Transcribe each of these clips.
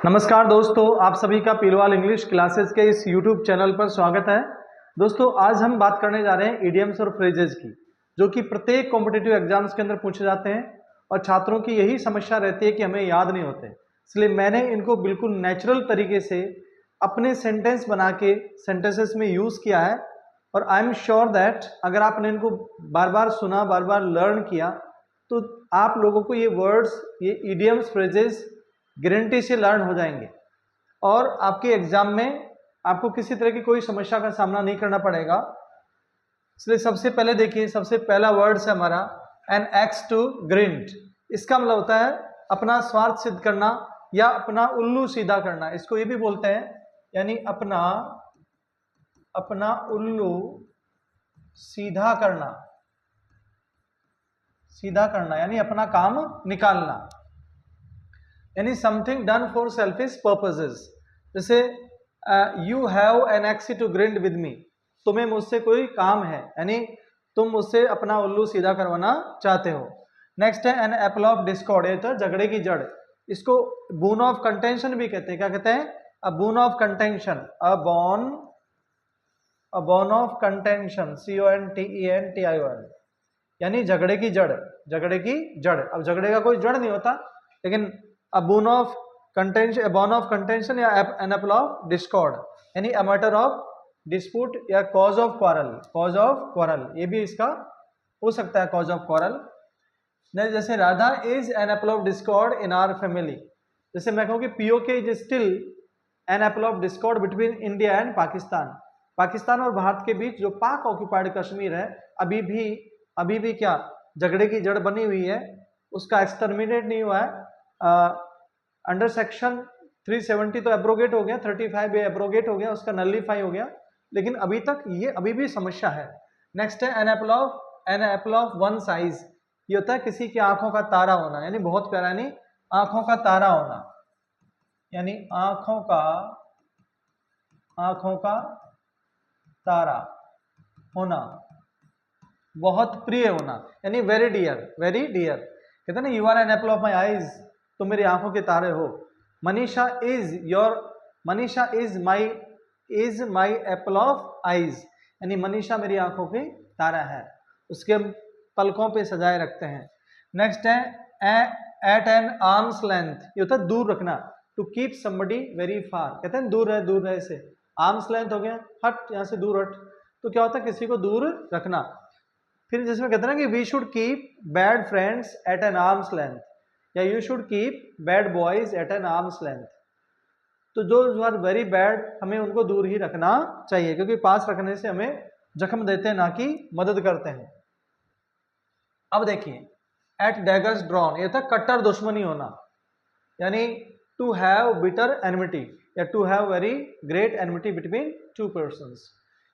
नमस्कार दोस्तों, आप सभी का पीलवाल इंग्लिश क्लासेस के इस YouTube चैनल पर स्वागत है। दोस्तों, आज हम बात करने जा रहे हैं इडियम्स और फ्रेजेस की, जो कि प्रत्येक कॉम्पिटिटिव एग्जाम्स के अंदर पूछे जाते हैं और छात्रों की यही समस्या रहती है कि हमें याद नहीं होते। इसलिए मैंने इनको बिल्कुल नेचुरल तरीके से अपने सेंटेंस बना के सेंटेंसेस में यूज़ किया है और आई एम श्योर दैट अगर आपने इनको बार बार सुना, बार बार लर्न किया, तो आप लोगों को ये वर्ड्स, ये इडियम्स, फ्रेजेस गारंटी से लर्न हो जाएंगे और आपके एग्जाम में आपको किसी तरह की कोई समस्या का सामना नहीं करना पड़ेगा। इसलिए सबसे पहले देखिए, सबसे पहला वर्ड है हमारा एन एक्स टू ग्रिंट। इसका मतलब होता है अपना स्वार्थ सिद्ध करना या अपना उल्लू सीधा करना। इसको ये भी बोलते हैं, यानी अपना उल्लू सीधा करना, यानी अपना काम निकालना, यानी something done for selfish purposes. जैसे you have an axe to grind with me, तुम्हें मुझसे कोई काम है, यानी तुम मुझसे अपना उल्लू सीधा करवाना चाहते हो। नेक्स्ट है एन एप्पल ऑफ डिस्कॉर्ड, ये तो झगड़े की जड़। इसको बोन ऑफ कंटेंशन भी कहते हैं। क्या कहते हैं? A bone of contention, a bone of contention, CONTENTION, यानी झगड़े की जड़, झगड़े की जड़। अब झगड़े का कोई जड़ नहीं होता, लेकिन a bone of contention या an apple of discord, यानी a matter of dispute या cause of quarrel, ये भी इसका हो सकता है, cause of quarrel। नहीं, जैसे Radha is an apple of discord in our family, जैसे मैं कहूँ कि POK is still an apple of discord between India and Pakistan और भारत के बीच जो पाक ऑक्यूपाइड कश्मीर है, अभी भी क्या झगड़े की जड़ बनी हुई है, उसका एक्सटर्मिनेट नहीं हुआ है। अंडर सेक्शन 370 तो एब्रोगेट हो गया, 35 भी एब्रोगेट हो गया, उसका नलिफाई हो गया, लेकिन अभी भी समस्या है। नेक्स्ट है an apple of one size. ये होता है किसी की आंखों का तारा होना, यानी बहुत प्यारा, यानी आंखों का तारा होना, यानी आंखों का तारा होना, बहुत प्रिय होना, यानी वेरी डियर। कहते हैं ना, you are an apple of my eyes, तुम मेरी आंखों के तारे हो। Manisha is my apple of eyes, यानी मनीषा मेरी आंखों की तारा है, उसके हम पलकों पे सजाए रखते हैं। नेक्स्ट है एट एन आर्म्स लेंथ, ये होता है दूर रखना, to keep somebody very far. कहते हैं दूर रहे से, आर्म्स लेंथ हो गया, हट, यहाँ से दूर हट, तो क्या होता है किसी को दूर रखना। फिर जिसमें कहते हैं ना कि we should keep bad friends at an arms length, या you should keep bad boys at an arms length. तो जो आर वेरी बैड, हमें उनको दूर ही रखना चाहिए, क्योंकि पास रखने से हमें जख्म देते हैं, ना कि मदद करते हैं। अब देखिए एट डैगर्स ड्रॉन, ये था कट्टर दुश्मनी होना, यानी टू हैव बिटर एनमिटी या to have very great enmity between two persons.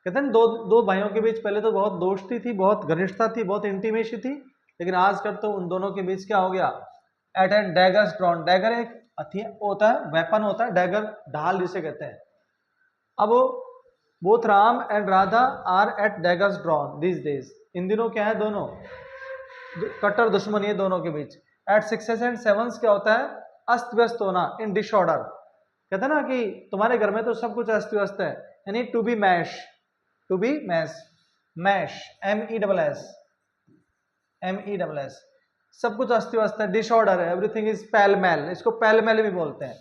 कहते हैं दो भाइयों के बीच पहले तो बहुत दोस्ती थी, बहुत घनिष्ठता थी, बहुत इंटीमेसी थी, लेकिन आजकल तो उन दोनों के बीच क्या हो गया? At an daggers drawn, dagger एक होता है, वेपन होता है, डैगर ढाल जिसे कहते हैं। अब both Ram and Radha are at daggers drawn this days, इन दिनों क्या है, दोनों कट्टर दुश्मनी है दोनों के बीच। एट सिक्सेस एंड सेवंस क्या होता है? अस्त व्यस्त होना, इन डिसऑर्डर। कहते हैं ना कि तुम्हारे घर में तो सब कुछ अस्त व्यस्त है, यानी टू बी मैश, MESS, सब कुछ अस्त व्यस्त है, डिसऑर्डर है, एवरीथिंग इज पैलमेल, इसको पैलमेल भी बोलते हैं।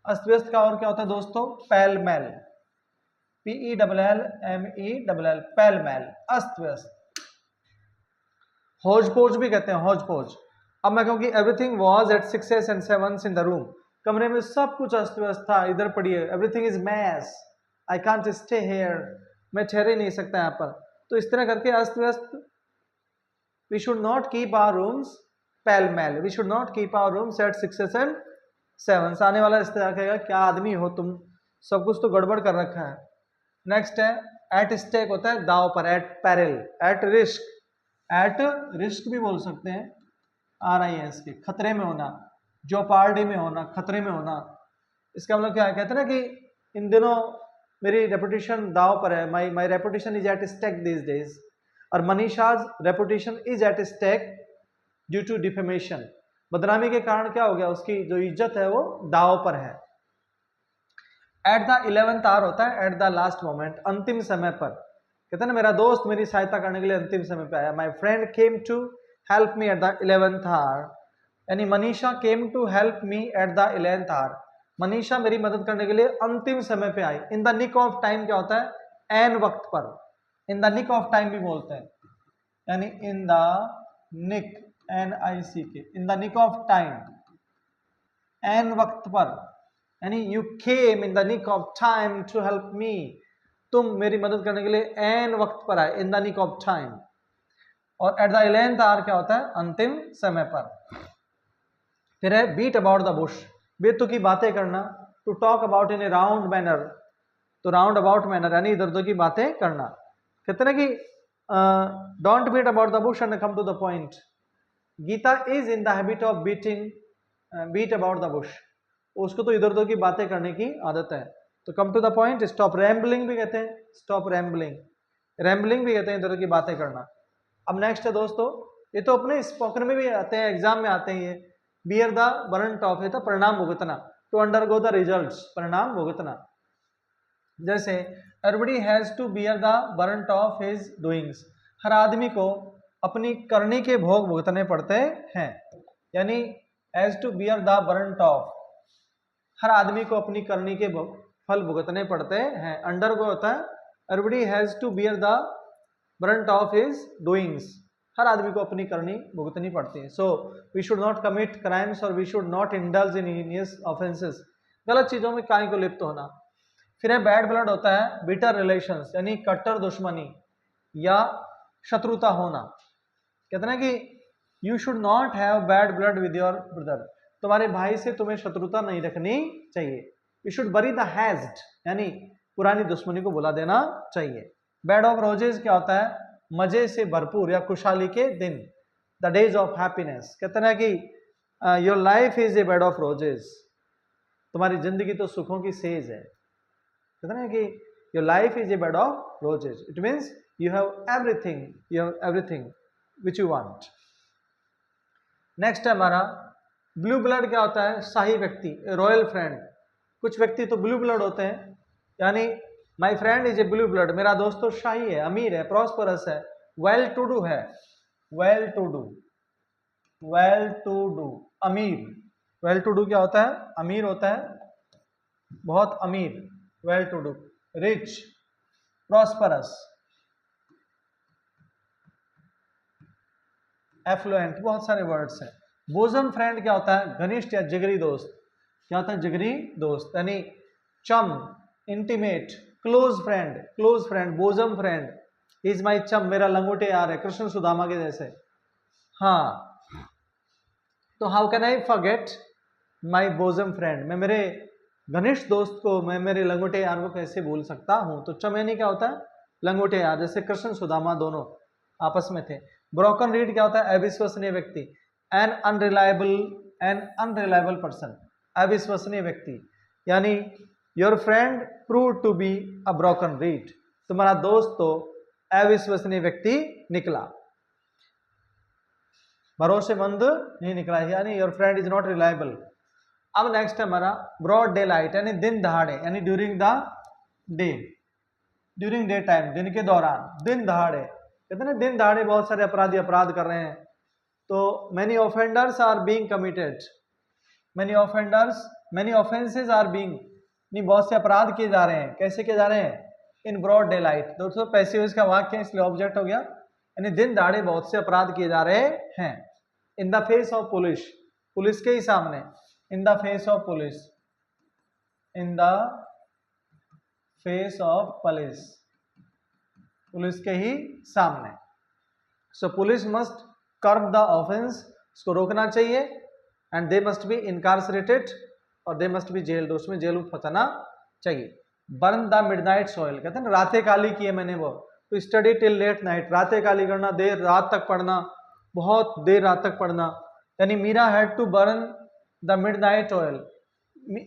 अस्त व्यस्त का और क्या होता है दोस्तों? पैलमेल, PELLMELL, पैलमेल, अस्त व्यस्त। हौज पोज भी कहते हैं, हौज पोज। अब मैं कहूँ कि everything was at 6 and 7 in the room, कमरे में सब कुछ अस्त व्यस्त था, इधर पढ़िए, everything is mess, I can't stay here, मैं ठहर ही नहीं सकता यहाँ पर। तो इस तरह करके अस्त व्यस्त। We should not keep our rooms pellmell, we should not keep our rooms at 6 and 7। आने वाला इस तरह कहेगा क्या आदमी हो तुम, सब कुछ तो गड़बड़ कर रखा है। नेक्स्ट है एट स्टेक, होता है दाव पर, एट पैरल, एट रिस्क भी बोल सकते हैं, RIS के, खतरे में होना, जोपार्डी में होना, खतरे में होना। इसका मतलब क्या है? कहते हैं ना कि इन दिनों मेरी रेपुटेशन दाव पर है, my reputation is at stake this days, और Manisha's reputation is at stake due to defamation, बदनामी के कारण क्या हो गया, उसकी जो इज्जत है वो दाव पर है। एट द 11th आवर होता है एट द लास्ट मोमेंट, अंतिम समय पर। कहते हैं ना मेरा दोस्त मेरी सहायता करने के लिए अंतिम समय पे आया। My friend came to help me at the 11th hour, यानी Manisha came to help me at the 11th hour, Manisha मेरी मदद करने के लिए अंतिम समय पे आई। In the nick of time क्या होता है? एन वक्त पर, in the nick of time भी बोलते हैं, यानी in the nick, NICK, in the nick of time, एन वक्त पर, यानी you came in the nick of time to help me, तुम मेरी मदद करने के लिए एन वक्त पर आए, in the nick of time. और एट द 11th आवर क्या होता है? अंतिम समय पर। फिर है बीट अबाउट द बुश, बेतु की बातें करना, to talk about in a round manner, तो राउंड अबाउट मैनर यानी इधर उधर की बातें करना। कहते ना कि don't beat about the bush and come to the point. Geeta is in the habit of beat about the Bush, उसको तो इधर उधर की बातें करने की आदत है। तो come to the point, stop rambling भी कहते हैं, स्टॉप रैम्बलिंग, रैम्बलिंग भी कहते हैं इधर उधर की बातें करना। अब नेक्स्ट है दोस्तों, ये तो अपने स्पोकन में भी आते हैं, एग्जाम में आते हैं ये, बियर द बर्डन ऑफ, है तो परिणाम भुगतना, टू अंडरगो द रिजल्ट्स, परिणाम भुगतना। जैसे everybody has to bear the burden of his doings, हर आदमी को अपनी करनी के भोग भुगतने पड़ते हैं, यानी has to bear the burden of, हर आदमी को अपनी करनी के फल भुगतने पड़ते हैं। अंडरगो होता है everybody has to bear the burden of his doings, हर आदमी को अपनी करनी भुगतनी पड़ती है। So we should not commit crimes और we should not indulge in heinous offences, गलत चीजों में काहे को लिप्त होना। फिर है बैड ब्लड होता है बिटर रिलेशंस, यानी कट्टर दुश्मनी या शत्रुता होना। कहते हैं कि you should not have bad blood with your brother, तुम्हारे भाई से तुम्हें शत्रुता नहीं रखनी चाहिए। यू शुड बरी द हैज्ड, यानी पुरानी दुश्मनी को भुला देना चाहिए। बेड ऑफ रोजेस क्या होता है? मजे से भरपूर या खुशहाली के दिन, द डेज ऑफ हैप्पीनेस। कहते हैं कि your life is a bed of roses, तुम्हारी जिंदगी तो सुखों की सेज है। कहते हैं कि your life is a bed of roses, it means you have everything which you want. Next है हमारा ब्लू ब्लड क्या होता है? शाही व्यक्ति, रॉयल फ्रेंड। कुछ व्यक्ति तो ब्लू ब्लड होते हैं, यानी my friend is a blue blood, मेरा दोस्त तो शाही है, अमीर है, प्रॉस्परस है, वेल टू डू है, well to do, well to do, अमीर। वेल टू डू क्या होता है? अमीर होता है, बहुत अमीर, well to do. Rich, prosperous, affluent, बहुत सारे वर्ड्स हैं। बोजम फ्रेंड क्या होता है? घनिष्ठ या जिगरी दोस्त। क्या होता है? जिगरी दोस्त, यानी चम, intimate, close friend, close friend, bosom friend, is my चम, मेरा लंगोटे यार है, कृष्ण सुदामा के जैसे। हाँ, तो how can I forget my bosom friend, मैं मेरे घनिष्ठ दोस्त को, मैं मेरे लंगोटे यार को कैसे भूल सकता हूं। तो चम यानी क्या होता है? लंगोटे यार, जैसे कृष्ण सुदामा दोनों आपस में थे। ब्रोकन रीड क्या होता है? अविश्वसनीय व्यक्ति, एन अनरिलायबल पर्सन, अविश्वसनीय व्यक्ति, यानी your friend prove to be a broken reed, तुम्हारा दोस्त तो अविश्वसनीय व्यक्ति निकला, भरोसेमंद नहीं निकला, यानी your friend is not reliable. अब नेक्स्ट है हमारा ब्रॉड डे लाइट, यानी दिन दहाड़े, यानी during the day, during day time, दिन के दौरान, दिन दहाड़े। कहते हैं ना दिन दहाड़े बहुत सारे अपराधी अपराध कर रहे हैं, तो many offenders are being committed, many offences are being, नहीं बहुत से अपराध किए जा रहे हैं। कैसे किए जा रहे हैं? In broad daylight. दोस्तों पैसिव का वाक्य है, इसलिए ऑब्जेक्ट हो गया, यानी दिन दहाड़े बहुत से अपराध किए जा रहे हैं। In the face of police, police के ही सामने, in the face of police, in the face of police, police के ही सामने। So police must curb the offence, इसको रोकना चाहिए, and they must be incarcerated, और दे मस्ट बी जेल्ड, उसमें जेल में फंसाना चाहिए। बर्न द मिडनाइट सॉइल, कहते हैं ना रातें काली की है मैंने वो, तो स्टडी टिल लेट नाइट, रातें काली करना, देर रात तक पढ़ना, बहुत देर रात तक पढ़ना। यानी Meera had to burn the midnight oil,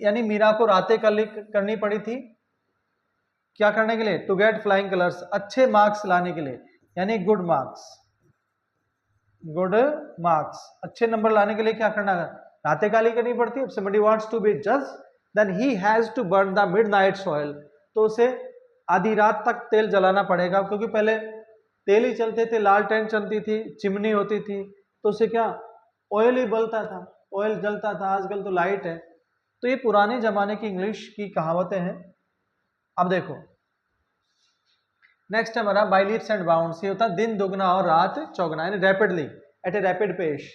यानी मीरा को रातें काली करनी पड़ी थी, क्या करने के लिए? टू गेट फ्लाइंग कलर्स, अच्छे मार्क्स लाने के लिए, यानी गुड मार्क्स, गुड मार्क्स, अच्छे नंबर लाने के लिए क्या करना है? रातें काली करनी पड़ती है। समबडी वांट्स टू बी जज, then he has to burn the midnight oil, तो उसे आधी रात तक तेल जलाना पड़ेगा, क्योंकि पहले तेल ही चलते थे, लालटेन चलती थी, चिमनी होती थी, तो उसे क्या ऑयल ही बलता था, ऑयल जलता था। आजकल तो लाइट है। तो ये पुराने जमाने की इंग्लिश की कहावतें हैं। अब देखो नेक्स्ट हमारा बाय लीप्स एंड बाउंड्स, ये होता है दिन दुगना और रात चौगुना, यानी rapidly, at a rapid pace.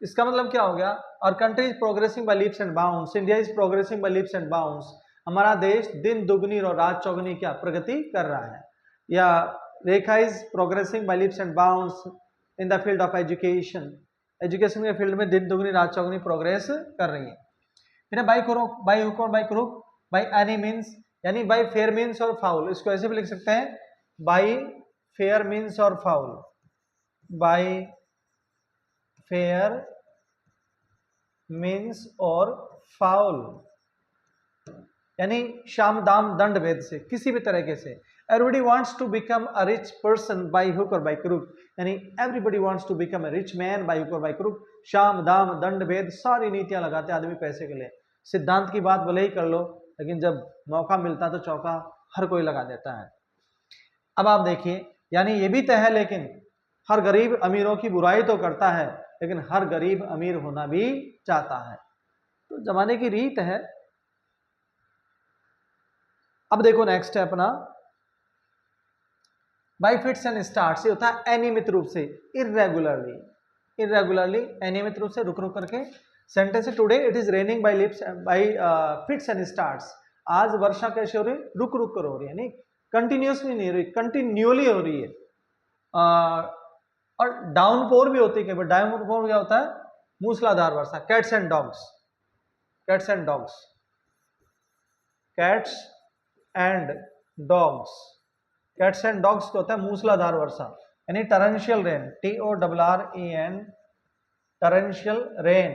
इसका मतलब क्या हो गया, our country is progressing by leaps and bounds, India is progressing by leaps and bounds, हमारा देश दिन दुगनी और रात चौगुनी क्या प्रगति कर रहा है। या Rekha is progressing by leaps and bounds in the field of education, education के फील्ड में दिन दुगनी रात चौगुनी प्रोग्रेस कर रही है। फिर बाय क्रुक, बाय हुक और by crook, by any means, यानी बाय फेयर मीन्स और फाउल, इसको ऐसे भी लिख सकते हैं बाय फेयर मीन्स और फाउल, बाय फेयर मीन्स और फाउल, यानी शाम दाम दंड भेद से, किसी भी तरीके से। Everybody wants to become a rich person by hook और बाय क्रुक, यानी everybody wants to become a rich man by hook और बाय क्रुक, शाम दाम दंड भेद सारी नीतियां लगाते आदमी पैसे के लिए। सिद्धांत की बात भले ही कर लो, लेकिन जब मौका मिलता तो चौका हर कोई लगा देता है। अब आप देखिए, यानी ये भी तय है, लेकिन हर गरीब अमीरों की बुराई तो करता है, लेकिन हर गरीब अमीर होना भी चाहता है, तो जमाने की रीत है। अब देखो नेक्स्ट है अपना बाय फिट्स एंड स्टार्ट्स, ये होता है अनियमित रूप से, इरेगुलरली, इरेगुलरली अनियमित रूप से, रुक रुक करके। Sentence today it is raining by lips by fits and starts, आज वर्षा कैसे हो रही है, रुक रुक कर हो रही है, नहीं कंटिन्यूसली नहीं हो रही, कंटिन्यूअली हो रही है। और डाउनपोर भी होती है, केवल डाउनपोर क्या होता है, मूसलाधार वर्षा। Cats and dogs, cats and dogs, cats and dogs, cats and dogs क्या होता है, मूसलाधार वर्षा, यानी torrential rain, TORREN, torrential rain,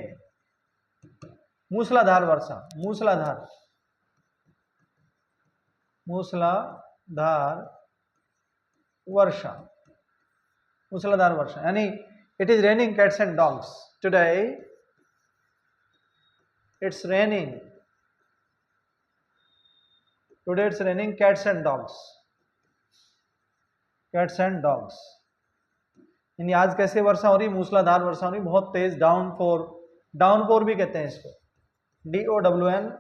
मूसलाधार वर्षा, मूसलाधार, मूसलाधार वर्षा, मूसलाधार वर्षा, यानी it is raining cats and dogs today, it's raining today, it's raining cats and dogs, cats and dogs, यानी आज कैसे वर्षा हो रही, मूसलाधार वर्षा हो रही, बहुत तेज, डाउनपोर, डाउनपोर भी कहते हैं इसको, DOWNPOUR,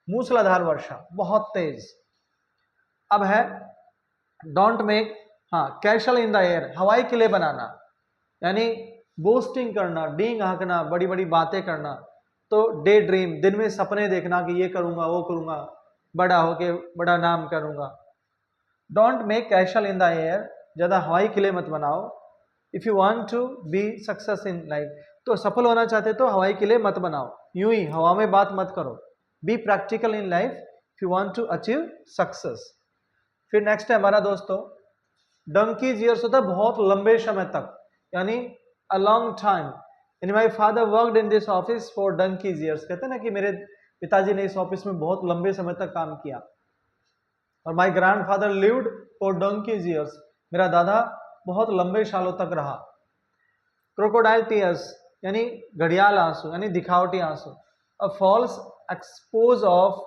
मूसलाधार वर्षा, बहुत तेज। अब है डोंट मेक, हाँ, कैशल इन द एयर, हवाई किले बनाना, यानी बोस्टिंग करना, डींग हाँकना, बड़ी बड़ी बातें करना, तो डे ड्रीम, दिन में सपने देखना कि ये करूंगा वो करूंगा, बड़ा होके बड़ा नाम करूंगा। Don't make castle in the air, ज्यादा हवाई किले मत बनाओ। If you want to be success in life, तो सफल होना चाहते तो हवाई किले मत बनाओ, यूं ही हवा में बात मत करो। Be practical in life if you want to achieve success. फिर नेक्स्ट है हमारा दोस्तों डंकीज ईयर्स, होता है बहुत लंबे समय तक, यानी अ लॉन्ग टाइम। यानी my father worked in this office for donkeys years, कहते हैं ना कि मेरे पिताजी ने इस ऑफिस में बहुत लंबे समय तक काम किया। और my grandfather lived for donkeys years, मेरा दादा बहुत लंबे सालों तक रहा। क्रोकोडाइल टीयर्स, यानी घड़ियाल आंसू, यानी दिखावटी आंसू। A false expose of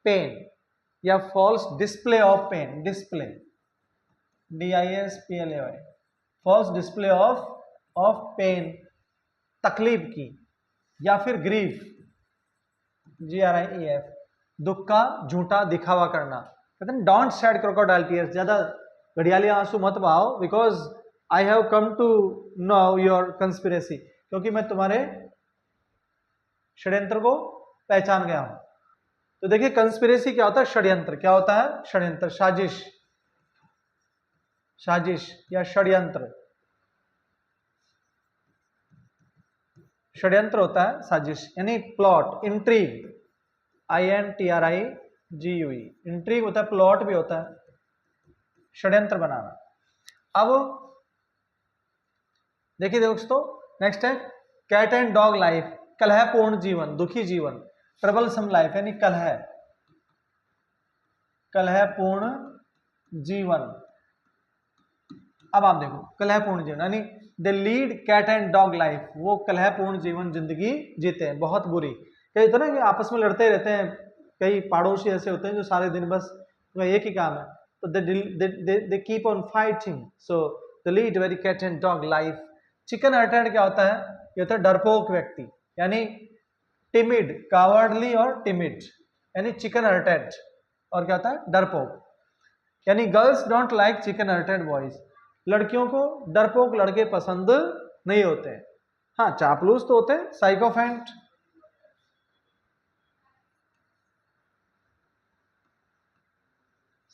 pain, या false display of pain, display, DISPLAY, false display of pain, तकलीफ की, या फिर ग्रीफ, GRIEF, दुख का झूठा दिखावा करना। कहते हैं डोंट शेड क्रोकोडाइल टीयर्स, ज्यादा घड़ियाली आंसू मत बहाओ, because I have come to know your conspiracy, क्योंकि मैं तुम्हारे षड्यंत्र को पहचान गया हूं। तो देखिए कंस्पिरेसी क्या होता है, षड्यंत्र, क्या होता है, षड्यंत्र, साजिश, साजिश या षड्यंत्र, षड्यंत्र होता है साजिश, यानी प्लॉट, इंट्रीग, INTRIGUE, इंट्रीग होता है, प्लॉट भी होता है, षड्यंत्र बनाना। अब देखिए दोस्तों नेक्स्ट है कैट एंड डॉग लाइफ, कलहपूर्ण जीवन, दुखी जीवन, ट्रबलसम लाइफ, यानी कलह, कलहपूर्ण जीवन। अब आप देखो कलहपूर्ण जीवन, यानी the lead cat and dog life, वो कलहपूर्ण जीवन जिंदगी जीते हैं, बहुत बुरी, कई तो ना कि आपस में लड़ते रहते हैं, कई पड़ोसी ऐसे होते हैं जो सारे दिन बस उनका एक ही काम है, तो they keep on fighting, so they lead very cat and dog life. Chicken hearted क्या होता है? ये होता है डरपोक व्यक्ति, यानी टिमिड, कावर्डली और टिमिड, यानी चिकन हार्टेड। और क्या होता है? डरपोक। यानी girls don't like chicken hearted boys, लड़कियों को डरपोक लड़के पसंद नहीं होते हैं। हाँ, चापलूस तो होते हैं, साइकोफेंट।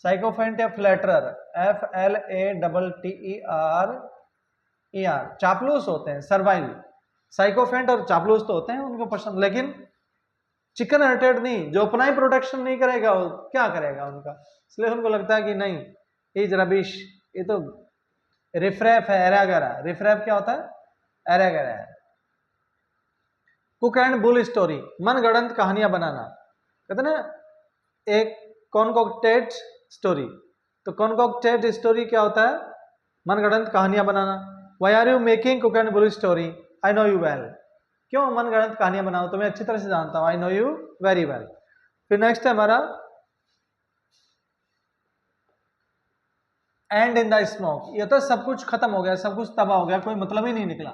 साइकोफेंट या फ्लैटरर, FLATTER, चापलूस होते हैं, सर्वाइल। साइकोफेंट और चापलूस तो होते हैं, उनको पसंद, लेकिन चिकन हार्टेड नहीं, जो अपना ही प्रोटेक्शन नहीं करेगा वो क्या करेगा उनका, इसलिए उनको लगता है कि नहीं, इज रबिश, ये तो रिफ्रेफ है, एरागरा। रिफ्रेफ क्या होता है? एरागरा है। कुक एंड बुल स्टोरी, मनगढ़ंत कहानियां बनाना। कहते ना एक कॉनकॉक्टेड स्टोरी, तो कॉनकॉक्टेड स्टोरी क्या होता है? मनगढ़ंत कहानियां बनाना। Why are you making cock and bull story? I know you well. क्यों मनगढ़ंत कहानियां बनाओ? तो मैं अच्छी तरह से जानता हूं, आई नो यू वेरी वेल। फिर नेक्स्ट है हमारा एंड इन द स्मोक, ये तो सब कुछ खत्म हो गया, सब कुछ तबाह हो गया, कोई मतलब ही नहीं निकला,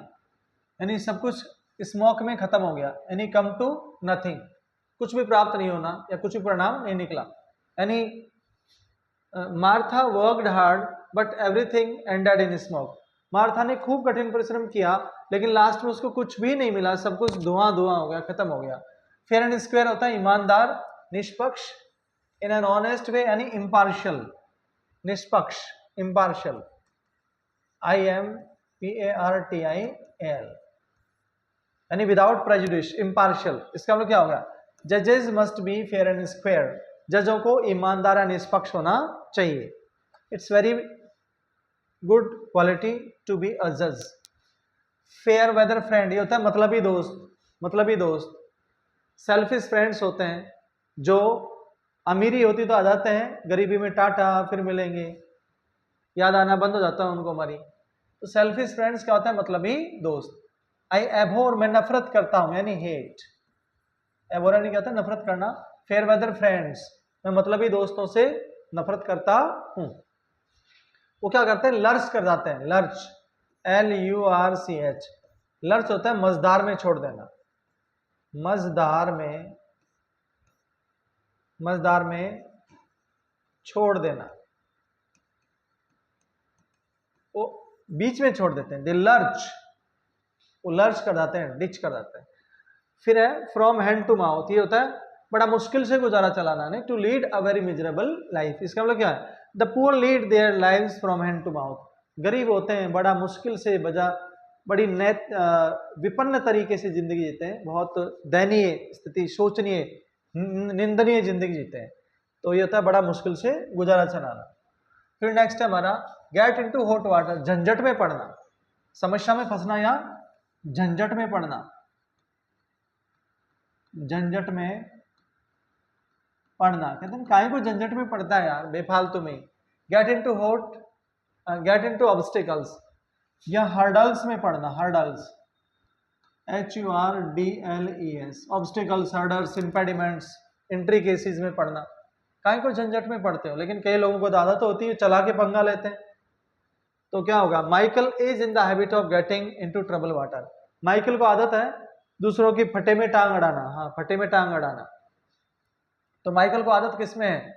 यानी सब कुछ स्मोक में खत्म हो गया, यानी कम टू नथिंग, कुछ भी प्राप्त नहीं होना या कुछ भी परिणाम नहीं निकला। यानी Martha worked hard but everything ended in smoke, Martha ने खूब कठिन परिश्रम किया लेकिन लास्ट में उसको कुछ भी नहीं मिला, सब कुछ धुआं धुआं हो गया, खत्म हो गया। फेयर एंड स्क्वायर होता है ईमानदार, निष्पक्ष, इन एन ऑनेस्ट वे, यानी इम्पार्शियल, निष्पक्ष, इम्पार्शियल, IMPARTIAL, यानी विदाउट प्रेजुडिस, इम्पार्शियल। इसका मतलब क्या होगा? जजेस must be fair and square, जजों को ईमानदार या निष्पक्ष होना चाहिए। It's very good quality to be अ जज। फेयर वेदर फ्रेंड, ये होता है मतलबी दोस्त, मतलबी दोस्त। सेल्फिश फ्रेंड्स होते हैं जो अमीरी होती तो आ जाते हैं, गरीबी में टाटा फिर मिलेंगे, याद आना बंद हो जाता है उनको हमारी। तो सेल्फिश फ्रेंड्स क्या होता है? मतलबी दोस्त। आई एबोर, मैं नफरत करता हूं, यानी हेट। एबोर यानी क्या होता है? नफरत करना। फेयर वेदर फ्रेंड्स, मैं मतलबी दोस्तों से नफरत करता हूं। वो क्या करते हैं? लर्च कर जाते हैं, लर्च, LURCH, लर्च होता है मझधार में छोड़ देना, मझधार में, मझधार में छोड़ देना, वो बीच में छोड़ देते हैं, दे लर्च, वो लर्च कर जाते हैं, डिच कर जाते हैं। फिर है फ्रॉम हैंड टू माउथ, ये होता है बड़ा मुश्किल से गुजारा चलाना, नहीं, to lead a very miserable life. इसका मतलब क्या है? The poor lead their lives from hand to mouth, गरीब होते हैं बड़ा मुश्किल से, बड़ी विपन्न तरीके से जिंदगी जीते हैं, बहुत दयनीय स्थिति, शोचनीय, निंदनीय जिंदगी जीते हैं, तो ये होता है बड़ा मुश्किल से गुजारा चलाना। फिर नेक्स्ट है हमारा गेट इनटू हॉट वाटर, झंझट में पड़ना, समस्या में फंसना या झंझट में पड़ना, झंझट में पढ़ना। कहते हैं काहे को झंझट में पड़ता है यार बेफालतू में। Get into hot, get into obstacles या हर्डल्स में पढ़ना, hurdles, HURDLES, obstacles, hurdles, impediments, entry cases में पढ़ना। काहे को झंझट में पढ़ते हो? लेकिन कई लोगों को तो आदत होती है चला के पंगा लेते हैं, तो क्या होगा? Michael is in the habit of getting into trouble water, Michael को आदत है दूसरों की फटे में टांग अड़ाना, हाँ, फटे में टांग अड़ाना। तो माइकल को आदत किसमें है?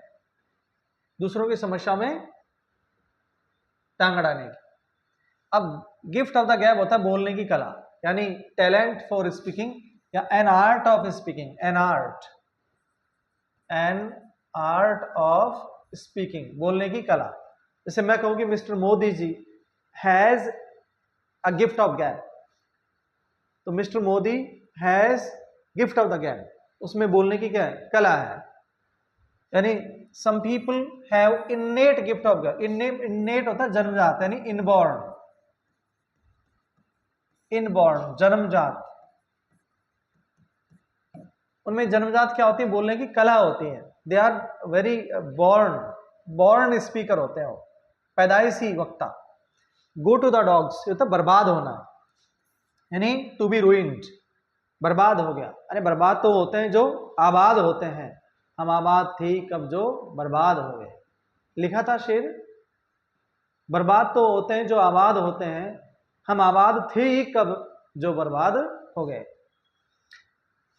दूसरों की समस्या में टांग अड़ाने की। अब गिफ्ट ऑफ द गैप होता है बोलने की कला, यानी टैलेंट फॉर स्पीकिंग या an art of speaking, an art, an art of speaking, बोलने की कला। जैसे मैं कहूं कि mister Modi ji has a gift of gab, तो mister Modi has gift of the gab, उसमें बोलने की क्या है? कला है। यानी some people have innate gift of gab, innate होता है जन्मजात, यानी इनबॉर्न, इनबॉर्न, जन्मजात, उनमें जन्मजात क्या होती है? बोलने की कला होती है। They are very born speaker होते हैं वो, पैदाइशी वक्ता। गो टू द डॉग्स, ये तो बर्बाद होना, यानी टू बी रूइंड, बर्बाद हो गया। अरे बर्बाद तो होते हैं जो आबाद होते हैं, हम आबाद थी कब जो बर्बाद हो गए। लिखा था शेर, बर्बाद तो होते हैं जो आबाद होते हैं, हम आबाद थे ही कब जो बर्बाद हो गए।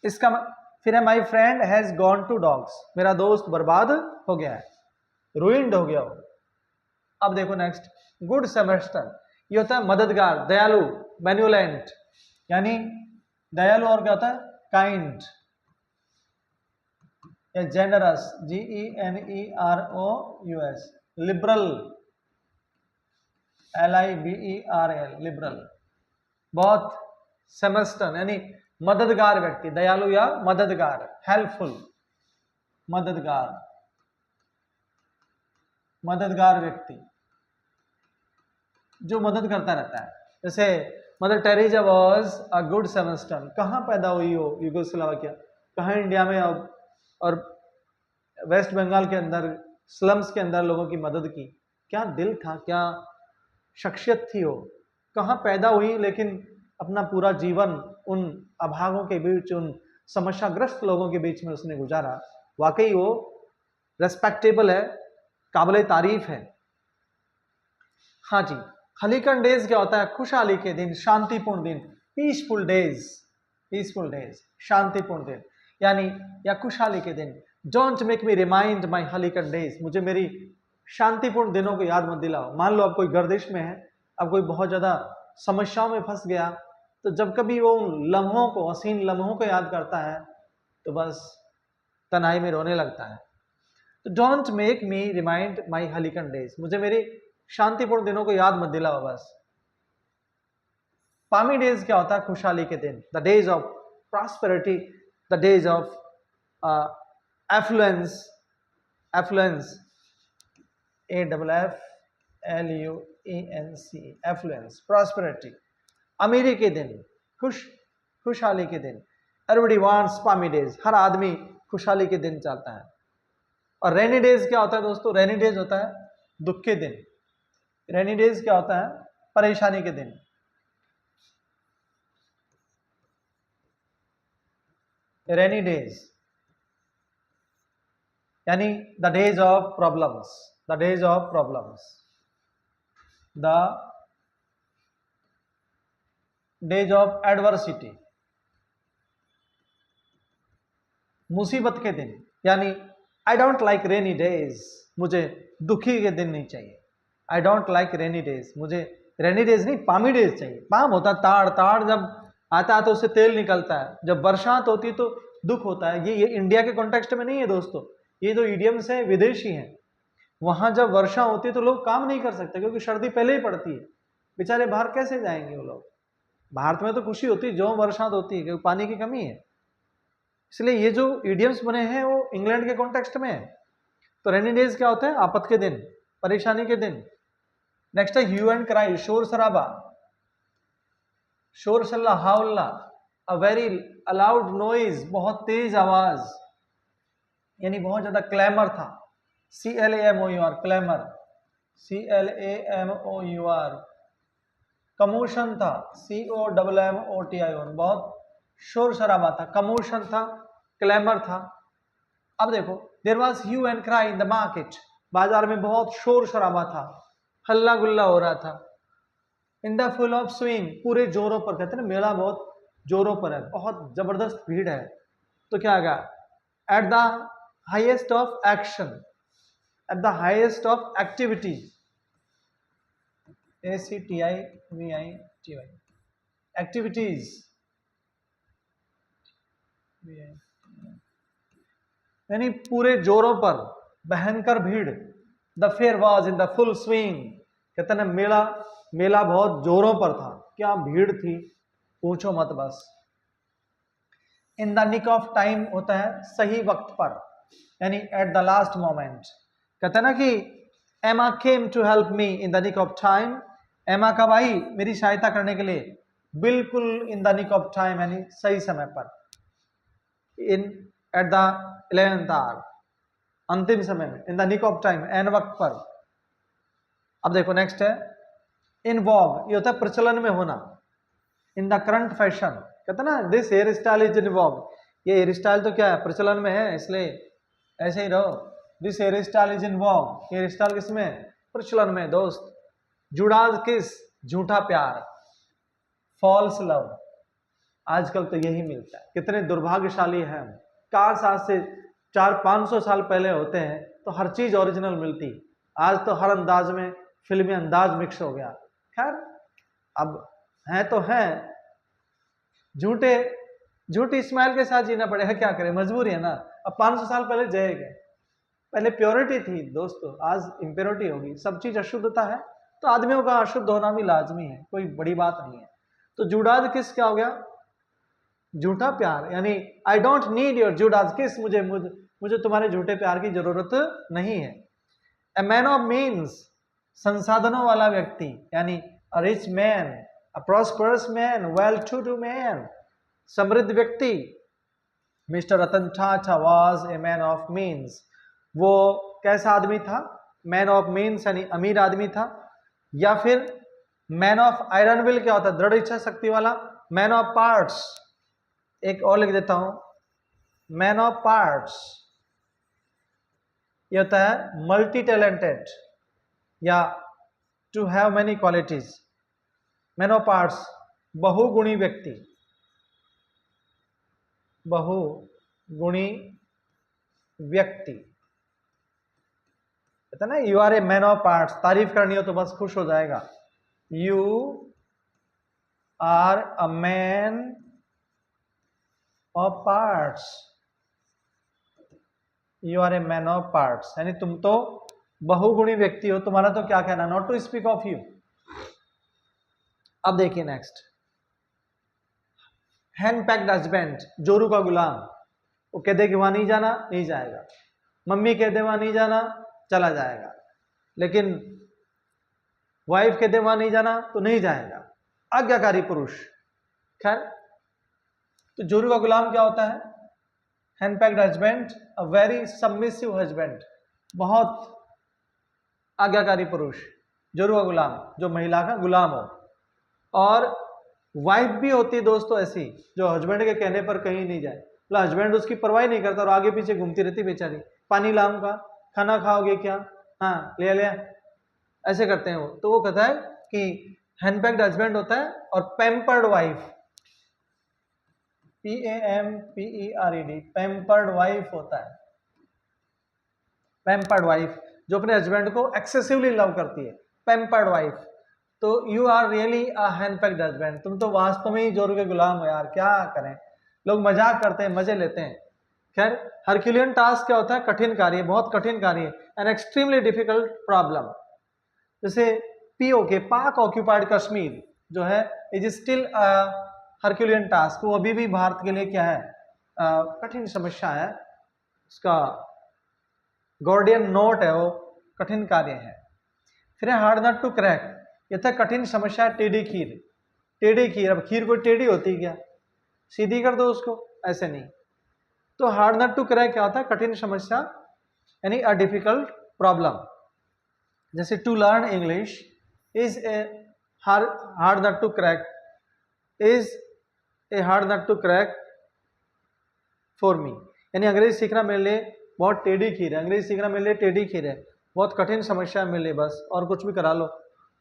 इसका फिर है my friend has gone to dogs, मेरा दोस्त बर्बाद हो गया है, रुइंड हो गया हो। अब देखो नेक्स्ट, गुड सेमेस्टर, ये होता है मददगार, दयालु, बेन्युलेंट, यानी दयालु और क्या होता है काइंड, या generous, GENEROUS, liberal, LIBERAL, liberal, बहुत, सेमेस्टर यानी मददगार व्यक्ति, दयालु या मददगार, हेल्पफुल, मददगार, मददगार व्यक्ति जो मदद करता रहता है। जैसे mother Teresa was a good semester, कहाँ पैदा हुई हो यूगोस्लाविया, कहाँ इंडिया में, अब और वेस्ट बंगाल के अंदर स्लम्स के अंदर लोगों की मदद की, क्या दिल था, क्या शख्सियत थी वो, कहाँ पैदा हुई लेकिन अपना पूरा जीवन उन अभागों के बीच, उन समस्याग्रस्त लोगों के बीच में उसने गुजारा। वाकई वो रेस्पेक्टेबल है, काबिल तारीफ है। हाँ जी, हलीकन डेज क्या होता है, खुशहाली के दिन, शांतिपूर्ण दिन, पीसफुल डेज, पीसफुल डेज, शांतिपूर्ण दिन यानी या खुशहाली के दिन। Don't make me remind my halcyon days, मुझे मेरी शांतिपूर्ण दिनों को याद मत दिलाओ। मान लो अब कोई गर्दिश में है, अब कोई बहुत ज्यादा समस्याओं में फंस गया, तो जब कभी वो लम्हों को, हसीन लम्हों को याद करता है तो बस तन्हाई में रोने लगता है। तो don't make me remind my halcyon days, मुझे मेरी शांतिपूर्ण दिनों को याद मत दिलाओ बस। पामी डेज क्या होता है, खुशहाली के दिन, the days of prosperity, the days of affluence, affluence, AFFLUENC, affluence, prosperity, अमीरी के दिन, खुशहाली के दिन। एवरीबॉडी वांट्स पामी डेज, हर आदमी खुशहाली के दिन चाहता है। और रेनी डेज क्या होता है दोस्तों, रेनी डेज होता है दुख के दिन, रेनी डेज क्या होता है, परेशानी के दिन। रेनी डेज यानी the days of problems, the days of problems, the days of adversity, मुसीबत के दिन, यानी I don't like rainy days, मुझे दुखी के दिन नहीं चाहिए। I don't like rainy days, मुझे रेनी डेज नहीं, पामी डेज चाहिए। पाम होता है ताड़, ताड़ जब आता है तो उससे तेल निकलता है, जब बरसात होती है तो दुख होता है। ये इंडिया के कॉन्टेक्स्ट में नहीं है दोस्तों, ये जो इडियम्स हैं विदेशी हैं। वहां जब वर्षा होती है तो लोग काम नहीं कर सकते क्योंकि सर्दी पहले ही पड़ती है, बेचारे बाहर कैसे जाएंगे वो लोग। भारत में तो खुशी होती है जो बरसात होती है क्योंकि पानी की कमी है। इसलिए ये जो इडियम्स बने हैं वो इंग्लैंड के कॉन्टेक्स्ट में है। तो रेनी डेज क्या होते हैं, आफत के दिन, परेशानी के दिन। नेक्स्ट है ह्यू एंड क्राई, शोर शराबा, शोर शल्ला, हाउल्ला, अ वेरी अलाउड नॉइज, बहुत तेज आवाज, यानी बहुत ज्यादा क्लैमर था। CLAMOUR, clamour, CLAMOUR। कमोशन था, COMMOTION, बहुत शोर शराबा था, कमोशन था, क्लैमर था। अब देखो, there was hue and cry in the market, बाजार में बहुत शोर शराबा था, हल्ला गुल्ला हो रहा था। In the full of swing, पूरे जोरों पर, कहते हैं ना मेला बहुत जोरों पर है, बहुत जबरदस्त भीड़ है। तो क्या आएगा, at the highest of action, at the highest of activity, ACTIVITY, activities, यानी पूरे जोरों पर, भयंकर भीड़। The fair was in the full swing, कहते ना मेला बहुत जोरों पर था, क्या भीड़ थी, पूछो मत बस। In the nick of time होता है सही वक्त पर, यानी एट द लास्ट मोमेंट। कहते ना कि Emma came to help me in the nick of time, Emma कब आई मेरी सहायता करने के लिए, बिल्कुल in the nick of time, यानी सही समय पर, इन एट द 11th आवर, अंतिम समय में, in the nick of time, एन वक्त पर। अब देखो नेक्स्ट है इन वॉग, ये होता है प्रचलन में होना। इन द करंट फैशन, कहते ना this hair style is in vogue, ये हेयर स्टाइल तो क्या है, प्रचलन में है, इसलिए ऐसे ही रहो। This hair style is in vogue, hair style किसमें, प्रचलन में दोस्त। जुड़ाज किस, झूठा प्यार, फॉल्स लव, आजकल तो यही मिलता है। कितने दुर्भाग्यशाली हैं हम, काश आज से 400-500 साल पहले होते हैं तो हर चीज ओरिजिनल मिलती। आज तो हर अंदाज में फिल्मी अंदाज मिक्स हो गया। खैर अब है तो है, झूठी स्माइल के साथ जीना पड़ेगा, क्या करें, मजबूरी है ना। अब 500 साल पहले जय गए, पहले प्योरिटी थी दोस्तों, आज इम्प्योरिटी होगी। सब चीज अशुद्धता है तो आदमियों का अशुद्ध होना भी लाजमी है, कोई बड़ी बात नहीं है। तो जुड़ाज किस क्या हो गया, झूठा प्यार, यानी आई डोंट नीड योर जुड़ाज किस, मुझे तुम्हारे झूठे प्यार की जरूरत नहीं है। ए मैन ऑफ मीन्स, संसाधनों वाला व्यक्ति, यानी a rich man, a prosperous man, well to do man, समृद्ध व्यक्ति। Mister Ratan Tata was a man of means, वो कैसा आदमी था, मैन ऑफ मीन्स यानी अमीर आदमी था। या फिर मैन ऑफ आयरन विल क्या होता है, दृढ़ इच्छा शक्ति वाला। मैन ऑफ पार्ट्स, एक और लिख देता हूं, मैन ऑफ पार्ट्स ये होता है मल्टी टैलेंटेड या to have many qualities. Man of parts बहुगुणी व्यक्ति, बहुगुणी व्यक्ति, कहते ना you are a man of parts, तारीफ करनी हो तो बस खुश हो जाएगा। You are a man of parts, you are a man of parts, यानी तुम तो बहुगुणी व्यक्ति हो, तुम्हारा तो क्या कहना, not to speak of you. अब देखिए नेक्स्ट, हैंड पैक्ड हस्बैंड, जोरू का गुलाम, वो कह दे कि वहां नहीं जाना, नहीं जाएगा। मम्मी कह दे वहां नहीं जाना, चला जाएगा। लेकिन वाइफ कह दे वहां नहीं जाना तो नहीं जाएगा, आज्ञाकारी पुरुष। खैर तो जोरू का गुलाम क्या होता है, hand packed husband, a very submissive husband, बहुत आज्ञाकारी पुरुष। जोरू का गुलाम, जो महिला का गुलाम हो। और वाइफ भी होती है दोस्तों ऐसी, जो हस्बैंड के कहने पर कहीं नहीं जाए, मतलब हस्बैंड उसकी परवाह नहीं करता और आगे पीछे घूमती रहती बेचारी, पानी लाऊंगा, खाना खाओगे क्या, हाँ ले ले, ऐसे करते हैं वो। तो वो कहता है कि हैंड पैक्ड हस्बैंड होता है। और pampered wife, PAMPERED, pampered wife होता है। पैम्पर्ड वाइफ जो अपने हस्बैंड को एक्सेसिवली लव करती है, पैम्पर्ड वाइफ। तो you are really a henpecked husband, तुम तो वास्तव में ही जोरू के गुलाम हो यार, क्या करें, लोग मजाक करते हैं, मजे लेते हैं। खैर हरक्यूलियन टास्क क्या होता है, कठिन कार्य, बहुत कठिन कार्य, एन एक्सट्रीमली डिफिकल्ट प्रॉब्लम। जैसे POK, पाक ऑक्यूपाइड कश्मीर जो है, इज स्टिल हरक्यूलियन टास्क, वो अभी भी भारत के लिए क्या है, कठिन समस्या है, उसका गॉर्डियन नोट है, वो कठिन कार्य है। फिर हार्ड नट टू क्रैक, ये था कठिन समस्या, टेढ़ी खीर, टेढ़ी खीर। अब खीर कोई टेढ़ी होती क्या, सीधी कर दो उसको, ऐसे नहीं। तो हार्ड नट टू क्रैक क्या होता है, कठिन समस्या यानी अ डिफिकल्ट प्रॉब्लम। जैसे to learn English is a hard nut to crack, is a hard nut to crack for me, यानी अंग्रेजी सीखना मेरे लिए बहुत टेढ़ी खीर है, अंग्रेजी सीखना मेरे लिए टेढ़ी खीर है, बहुत कठिन समस्या है मेरे लिए, बस और कुछ भी करा लो,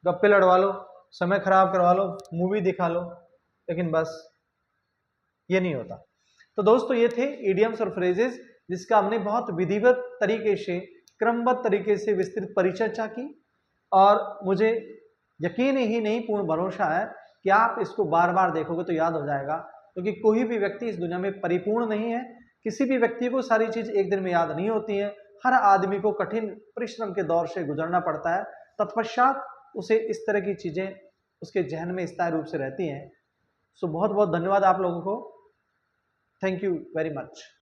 गप्पे लड़वा लो, समय खराब करवा लो, मूवी दिखा लो, लेकिन बस ये नहीं होता। तो दोस्तों ये थे इडियम्स और फ्रेजेस, जिसका हमने बहुत विधिवत तरीके से, क्रमबद्ध तरीके से विस्तृत परिचर्चा की। और मुझे यकीन ही नहीं, पूर्ण भरोसा है कि आप इसको बार बार देखोगे तो याद हो जाएगा, क्योंकि कोई भी व्यक्ति इस दुनिया में परिपूर्ण नहीं है, किसी भी व्यक्ति को सारी चीज एक दिन में याद नहीं होती है, हर आदमी को कठिन परिश्रम के दौर से गुजरना पड़ता है, तत्पश्चात उसे इस तरह की चीजें उसके जहन में स्थायी रूप से रहती हैं। सो बहुत बहुत धन्यवाद आप लोगों को, थैंक यू वेरी मच।